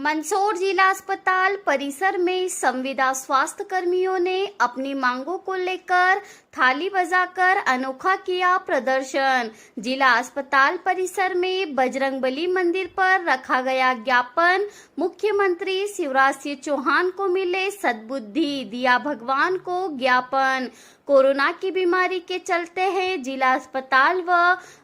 मंदसौर जिला अस्पताल परिसर में संविदा स्वास्थ्य कर्मियों ने अपनी मांगों को लेकर थाली बजाकर अनोखा किया प्रदर्शन। जिला अस्पताल परिसर में बजरंगबली मंदिर पर रखा गया ज्ञापन, मुख्यमंत्री शिवराज सिंह चौहान को मिले सद्बुद्धि, दिया भगवान को ज्ञापन। कोरोना की बीमारी के चलते हैं जिला अस्पताल व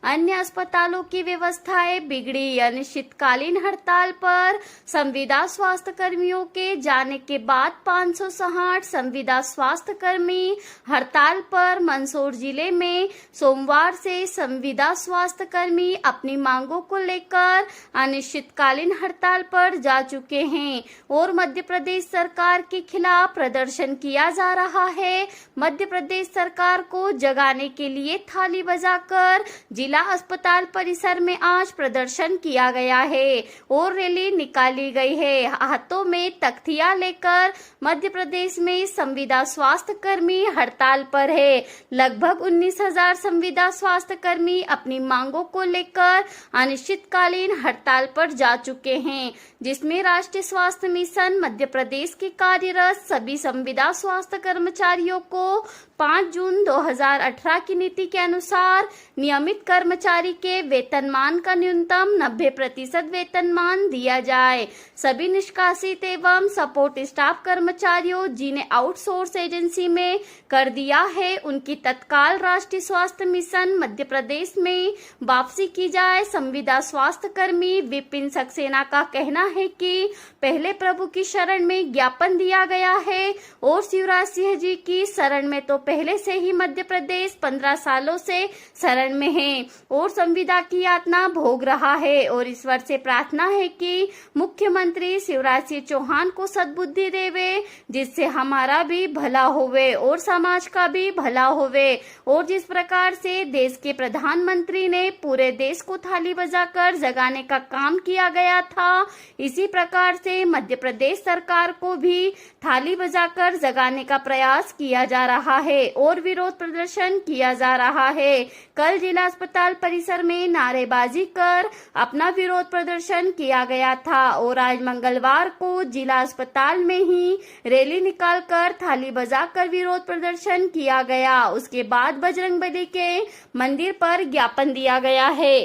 अन्य अस्पतालों की व्यवस्थाएं बिगड़ी। अनिश्चितकालीन हड़ताल पर संविदा स्वास्थ्य कर्मियों के जाने के बाद 560 संविदा स्वास्थ्य कर्मी हड़ताल पर। मंदसौर जिले में सोमवार से संविदा स्वास्थ्य कर्मी अपनी मांगों को लेकर अनिश्चितकालीन हड़ताल पर जा चुके हैं और मध्य प्रदेश सरकार के खिलाफ प्रदर्शन किया जा रहा है। मध्य प्रदेश सरकार को जगाने के लिए थाली बजाकर जिला अस्पताल परिसर में आज प्रदर्शन किया गया है और रैली निकाली गई है। हाथों में तख्तियां लेकर मध्य प्रदेश में संविदा स्वास्थ्य कर्मी हड़ताल पर है। लगभग 19,000 संविदा स्वास्थ्य कर्मी अपनी मांगों को लेकर अनिश्चितकालीन हड़ताल पर जा चुके हैं, जिसमें राष्ट्रीय स्वास्थ्य मिशन मध्य प्रदेश के कार्यरत सभी संविदा स्वास्थ्य कर्मचारियों को 5 जून 2018 की नीति के अनुसार नियमित कर्मचारी के वेतनमान का न्यूनतम 90% वेतनमान दिया जाए। सभी निष्कासित एवं सपोर्ट स्टाफ कर्मचारियों जिन्हें आउटसोर्स एजेंसी में कर दिया है, उनकी तत्काल राष्ट्रीय स्वास्थ्य मिशन मध्य प्रदेश में वापसी की जाए। संविदा स्वास्थ्य कर्मी विपिन सक्सेना का कहना है कि पहले प्रभु की शरण में ज्ञापन दिया गया है और शिवराज सिंह जी की शरण में तो पहले से ही मध्य प्रदेश 15 सालों से शरण में है और संविदा की यातना भोग रहा है और ईश्वर से प्रार्थना है कि मुख्यमंत्री शिवराज सिंह चौहान को सद्बुद्धि देवे, जिससे हमारा भी भला होवे और समाज का भी भला होवे। और जिस प्रकार से देश के प्रधानमंत्री ने पूरे देश को थाली बजाकर जगाने का काम किया गया था, इसी प्रकार से मध्य प्रदेश सरकार को भी थाली बजाकर जगाने का प्रयास किया जा रहा है और विरोध प्रदर्शन किया जा रहा है। कल जिला अस्पताल परिसर में नारेबाजी कर अपना विरोध प्रदर्शन किया गया था और आज मंगलवार को जिला अस्पताल में ही रैली निकालकर थाली बजाकर विरोध प्रदर्शन किया गया। उसके बाद बजरंगबली के मंदिर पर ज्ञापन दिया गया है।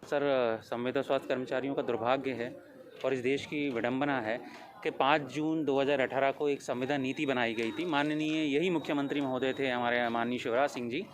सर, संविदा स्वास्थ्य कर्मचारियों का दुर्भाग्य है और इस देश की विडंबना है कि 5 जून 2018 को एक संविदा नीति बनाई गई थी। माननीय यही मुख्यमंत्री महोदय थे हमारे माननीय शिवराज सिंह जी,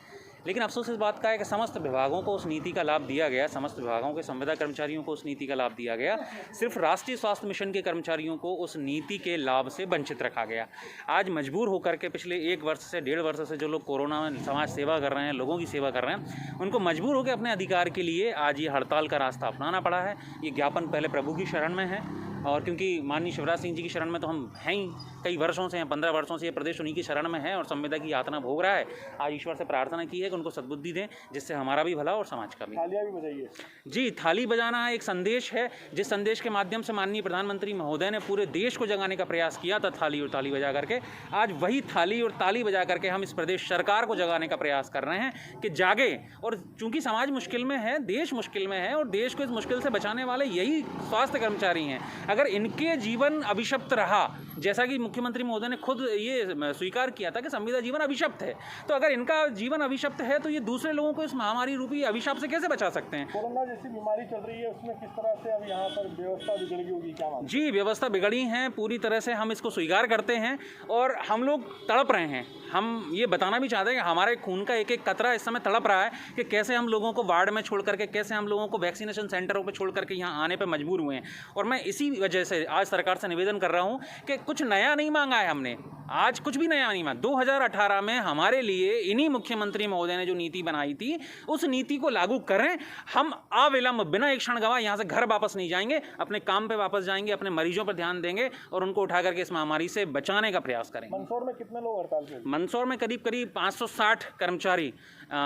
लेकिन अफसोस इस बात का है कि समस्त विभागों को उस नीति का लाभ दिया गया, समस्त विभागों के संविदा कर्मचारियों को उस नीति का लाभ दिया गया, सिर्फ राष्ट्रीय स्वास्थ्य मिशन के कर्मचारियों को उस नीति के लाभ से वंचित रखा गया। आज मजबूर होकर के पिछले 1 वर्ष से 1.5 वर्ष से जो लोग कोरोना में समाज सेवा कर रहे हैं, लोगों की सेवा कर रहे हैं, उनको मजबूर होकर अपने अधिकार के लिए आज ये हड़ताल का रास्ता अपनाना पड़ा है। ये ज्ञापन पहले प्रभु की शरण में है और क्योंकि माननीय शिवराज सिंह जी की शरण में तो हम हैं ही, कई वर्षों से हैं, 15 वर्षों से ये प्रदेश उन्हीं की शरण में है और संविदा की यातना भोग रहा है। आज ईश्वर से प्रार्थना की है कि उनको सद्बुद्धि दें, जिससे हमारा भी भला और समाज का भी। थालियां भी बजाइए। जी, थाली बजाना एक संदेश है, जिस संदेश के माध्यम से माननीय प्रधानमंत्री महोदय ने पूरे देश को जगाने का प्रयास किया था थाली और ताली बजा करके। आज वही थाली और ताली बजा करके हम इस प्रदेश सरकार को जगाने का प्रयास कर रहे हैं कि जागे। और चूंकि समाज मुश्किल में है, देश मुश्किल में है और देश को इस मुश्किल से बचाने वाले यही स्वास्थ्य कर्मचारी हैं। अगर इनके जीवन अभिशप्त रहा, जैसा कि मुख्यमंत्री महोदय ने खुद ये स्वीकार किया था कि संविदा जीवन अभिशप्त है, तो अगर इनका जीवन अभिशप्त है तो ये दूसरे लोगों को इस महामारी रूपी अभिशाप से कैसे बचा सकते हैं। कोरोना जैसी बीमारी चल रही है, उसमें किस तरह से अब यहाँ पर व्यवस्था बिगड़ी होगी, क्या मानते हैं? जी, व्यवस्था बिगड़ी है पूरी तरह से, हम इसको स्वीकार करते हैं और हम लोग तड़प रहे हैं। हम ये बताना भी चाहते हैं कि हमारे खून का एक एक कतरा इस समय तड़प रहा है कि कैसे हम लोगों को वार्ड में छोड़ करके, कैसे हम लोगों को वैक्सीनेशन सेंटरों पर छोड़ करके यहाँ आने पर मजबूर हुए हैं। और मैं इसी वजह से आज सरकार से निवेदन कर रहा हूँ कि कुछ नया नहीं मांगा है हमने, आज कुछ भी नया नहीं मांगा। 2018 में हमारे लिए इन्हीं मुख्यमंत्री महोदय ने जो नीति बनाई थी, उस नीति को लागू करें। हम अविलंब बिना एक क्षण गवाए यहाँ से घर वापस नहीं जाएंगे, अपने काम पे वापस जाएंगे, अपने मरीजों पर ध्यान देंगे और उनको उठा करके इस महामारी से बचाने का प्रयास करेंगे। मंदसौर में कितने लोग हड़ताल पे? मंदसौर में करीब 560 कर्मचारी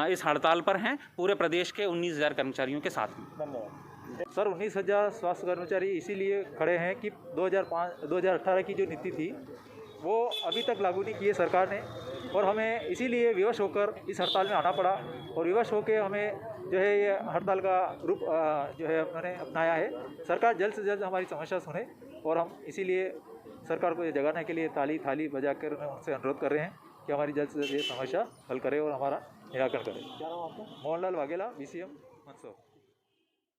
इस हड़ताल पर हैं, पूरे प्रदेश के 19,000 कर्मचारियों के साथ में। धन्यवाद। सर, 19,000 स्वास्थ्य कर्मचारी इसीलिए खड़े हैं कि 2018 की जो नीति थी वो अभी तक लागू नहीं की है सरकार ने और हमें इसीलिए विवश होकर इस हड़ताल में आना पड़ा और विवश होकर हमें जो है ये हड़ताल का रूप जो है उन्होंने अपनाया है। सरकार जल्द से जल्द हमारी समस्या सुने और हम इसीलिए सरकार को ये जगाने के लिए थाली बजाकर उनसे अनुरोध कर रहे हैं कि हमारी जल्द से जल्द ये समस्या हल करे और हमारा निराकरण करे। क्या नाम आपका? मोहनलाल वाघेला, BCM मंदसौर।